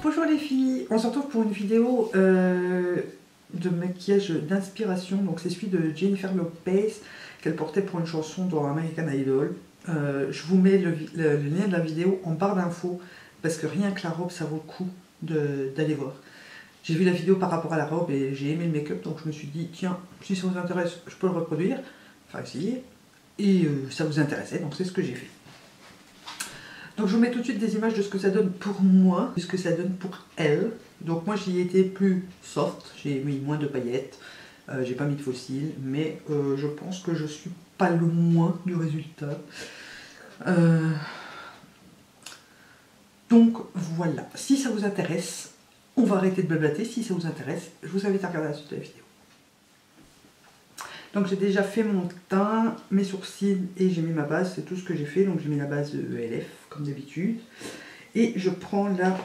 Bonjour les filles, on se retrouve pour une vidéo de maquillage d'inspiration. Donc c'est celui de Jennifer Lopez qu'elle portait pour une chanson dans American Idol. Je vous mets le lien de la vidéo en barre d'infos parce que rien que la robe ça vaut le coup d'aller voir. J'ai vu la vidéo par rapport à la robe et j'ai aimé le make-up, donc je me suis dit tiens, si ça vous intéresse je peux le reproduire, enfin essayer, et ça vous intéressait donc c'est ce que j'ai fait. Donc je vous mets tout de suite des images de ce que ça donne pour moi, de ce que ça donne pour elle. Donc moi j'y étais plus soft, j'ai mis moins de paillettes, j'ai pas mis de fossiles, mais je pense que je suis pas loin du résultat. Donc voilà, si ça vous intéresse, on va arrêter de blablater. Si ça vous intéresse, je vous invite à regarder la suite de la vidéo. Donc j'ai déjà fait mon teint, mes sourcils et j'ai mis ma base, c'est tout ce que j'ai fait. Donc j'ai mis la base ELF comme d'habitude. Et je prends la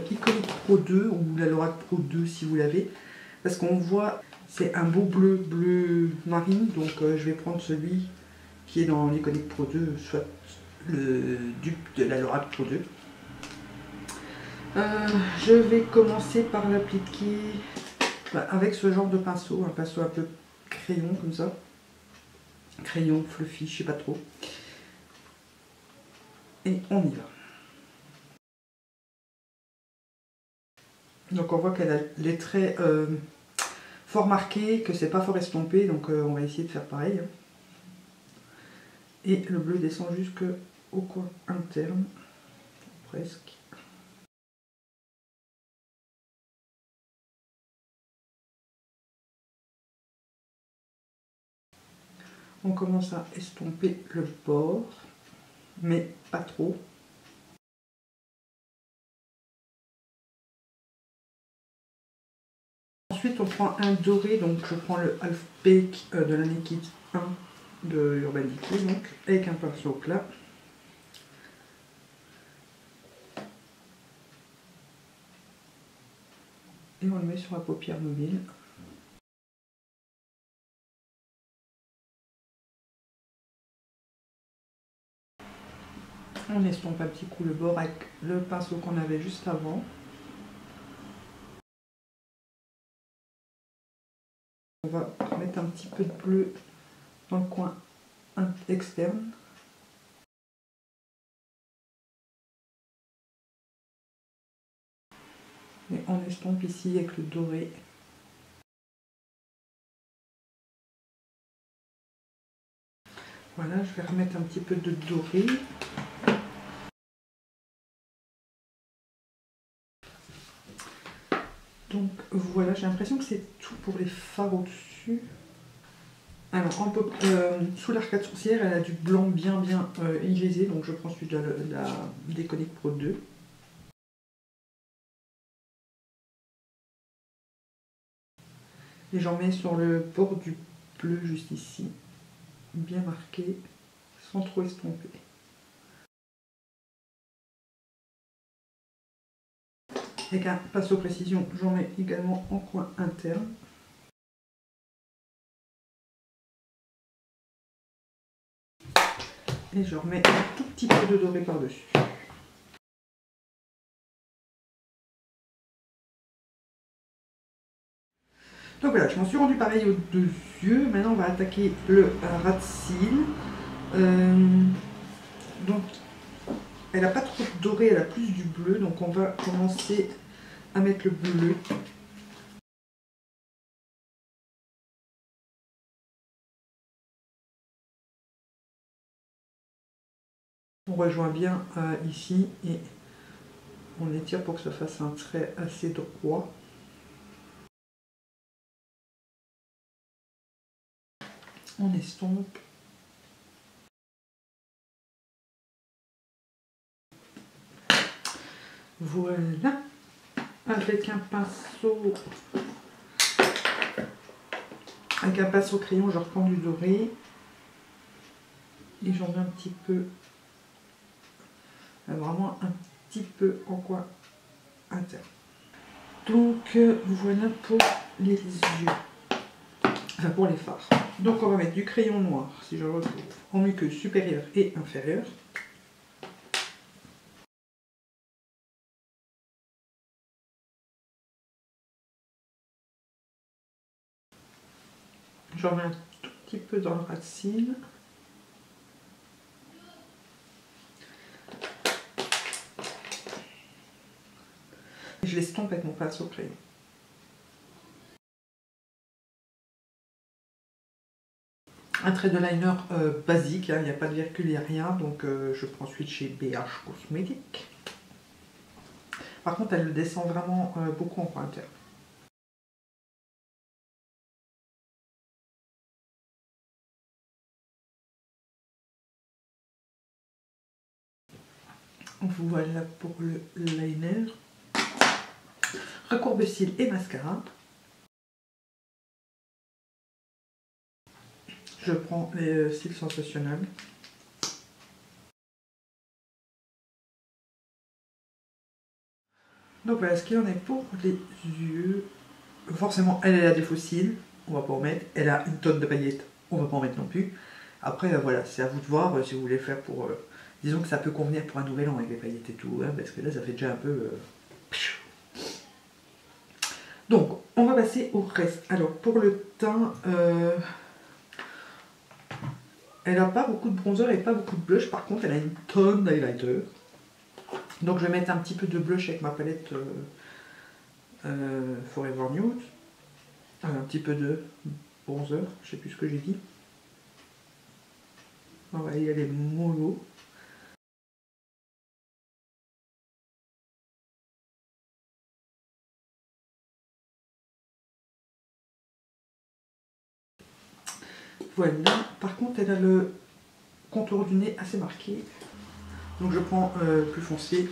Iconic Pro 2 ou la Lorac Pro 2 si vous l'avez. Parce qu'on voit, c'est un beau bleu marine. Donc je vais prendre celui qui est dans l'Iconic Pro 2, soit le dupe de la Lorac Pro 2. Je vais commencer par l'appliquer avec ce genre de pinceau, un pinceau un peu crayon comme ça, crayon fluffy, je sais pas trop, et on y va. Donc on voit qu'elle a les traits fort marqués, que c'est pas fort estompé, donc on va essayer de faire pareil, hein. Et le bleu descend jusqu'au coin interne, presque. On commence à estomper le bord, mais pas trop. Ensuite on prend un doré, donc je prends le Half Bake de la Naked 1 de Urban Decay, donc avec un pinceau plat. Et on le met sur la paupière mobile. On estompe un petit coup le bord avec le pinceau qu'on avait juste avant. On va mettre un petit peu de bleu dans le coin externe. Et on estompe ici avec le doré. Voilà, je vais remettre un petit peu de doré. Donc voilà, j'ai l'impression que c'est tout pour les fards au-dessus. Alors, sous l'arcade sourcilière, elle a du blanc bien irisé, donc je prends celui de la Iconic Pro 2. Et j'en mets sur le bord du bleu, juste ici, bien marqué, sans trop estomper. Avec un pinceau précision, j'en mets également en coin interne. Et je remets un tout petit peu de doré par-dessus. Donc voilà, je m'en suis rendu pareil aux deux yeux. Maintenant, on va attaquer le ras de cils. Donc, elle n'a pas trop de doré, elle a plus du bleu. Donc, on va commencer à mettre le bleu. On rejoint bien ici et on étire pour que ça fasse un trait assez droit. On estompe. Voilà. Avec un pinceau crayon, je reprends du doré. Et j'en mets un petit peu, vraiment un petit peu en coin interne. Donc voilà pour les yeux, enfin pour les fards. Donc on va mettre du crayon noir, si je le retrouve, en muqueuse supérieure et inférieure. J'en mets un tout petit peu dans le ras de cils. Je l'estompe avec mon pinceau crayon. Un trait de liner basique, il n'y a pas de virgule, il n'y a rien, donc je prends ensuite chez BH Cosmétiques. Par contre, elle le descend vraiment beaucoup en pointeur. Voilà pour le liner. Recourbe-cils et mascara. Je prends les cils sensationnels. Donc voilà ce qu'il en est pour les yeux. Forcément, elle a des faux cils, on va pas en mettre. Elle a une tonne de paillettes, on va pas en mettre non plus. Après, voilà, c'est à vous de voir si vous voulez faire pour... disons que ça peut convenir pour un nouvel an avec les paillettes et tout, hein, parce que là, ça fait déjà un peu... Donc, on va passer au reste. Alors, pour le teint, elle n'a pas beaucoup de bronzer et pas beaucoup de blush. Par contre, elle a une tonne d'highlighter. Donc, je vais mettre un petit peu de blush avec ma palette Forever Nude. Un petit peu de bronzer, je sais plus ce que j'ai dit. On va y aller mollo. Voilà, par contre elle a le contour du nez assez marqué. Donc je prends plus foncé.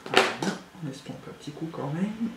Voilà, on estompe un petit coup quand même.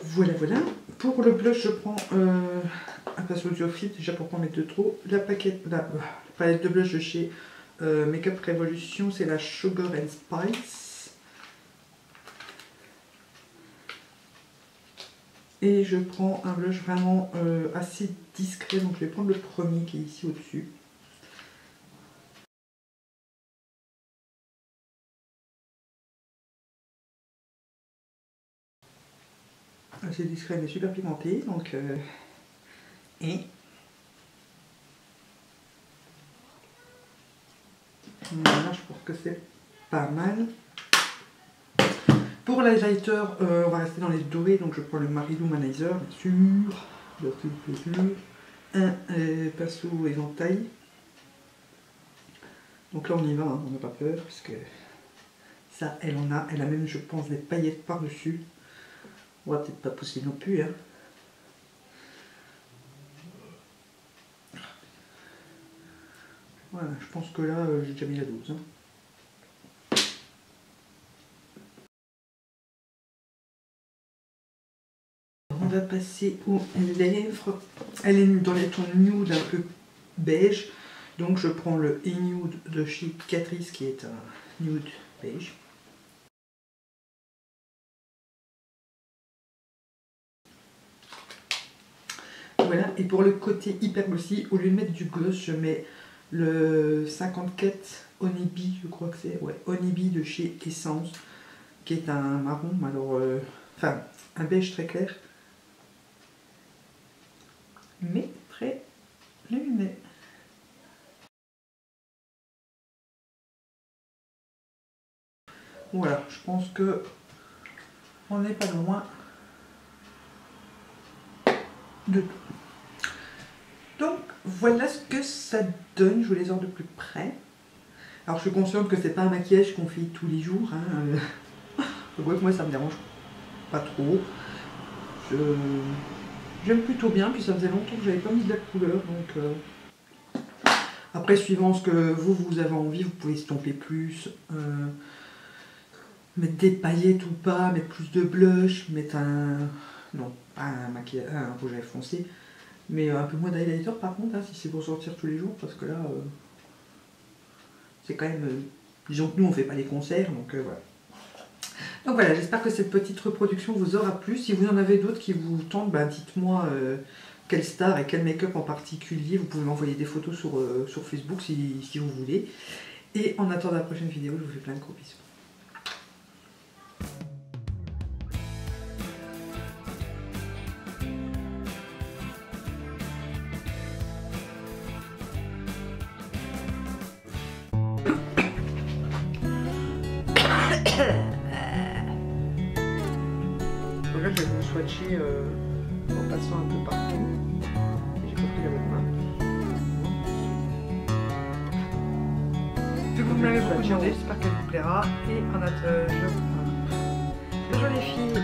Voilà, voilà. Pour le blush, je prends un pinceau Diophyte, déjà pour pas en mettre de trop. La palette de blush de chez Makeup Revolution, c'est la Sugar and Spice. Et je prends un blush vraiment assez discret, donc je vais prendre le premier qui est ici au-dessus. Assez discret mais super pigmenté, donc et voilà, je pense que c'est pas mal. Pour l'highlighter, on va rester dans les dorés, donc je prends le Marilou Manizer, bien sûr, un pinceau éventail. Donc là on y va, hein, on n'a pas peur, parce que ça, elle a même, je pense, des paillettes par-dessus. On va peut-être pas pousser non plus, hein. Voilà, je pense que là, j'ai déjà mis la dose. Hein. On va passer aux lèvres. Elle est dans les tons nude un peu beige. Donc je prends le E-Nude de chez Catrice qui est un nude beige. Voilà, et pour le côté hyper glossy, au lieu de mettre du gloss, je mets le 54 Onibi, je crois que c'est, ouais, Onibi de chez Essence, qui est un marron, alors, enfin, un beige très clair, mais très lumineux. Voilà, je pense que on n'est pas loin de tout. Donc voilà ce que ça donne, je vous les ordre de plus près. Alors je suis consciente que c'est pas un maquillage qu'on fait tous les jours, hein. Donc moi ça me dérange pas trop. J'aime plutôt bien, puis ça faisait longtemps que j'avais pas mis de la couleur, donc après suivant ce que vous avez envie, vous pouvez estomper plus, mettre des paillettes ou pas, mettre plus de blush, mettre non, pas un maquillage, un rouge à lèvres foncé, mais un peu moins d'highlighter par contre, hein, si c'est pour sortir tous les jours, parce que là, c'est quand même, disons que nous on fait pas les concerts, donc voilà. Donc voilà, j'espère que cette petite reproduction vous aura plu. Si vous en avez d'autres qui vous tentent, ben, dites-moi quelle star et quel make-up en particulier. Vous pouvez m'envoyer des photos sur Facebook si vous voulez. Et en attendant la prochaine vidéo, je vous fais plein de gros bisous. Donc là, je vais vous swatcher en passant un peu partout. J'ai pas pris la bonne main. Vu que vous me l'avez beaucoup demandé, j'espère qu'elle vous plaira. Et en attendant, je... Bonjour les filles.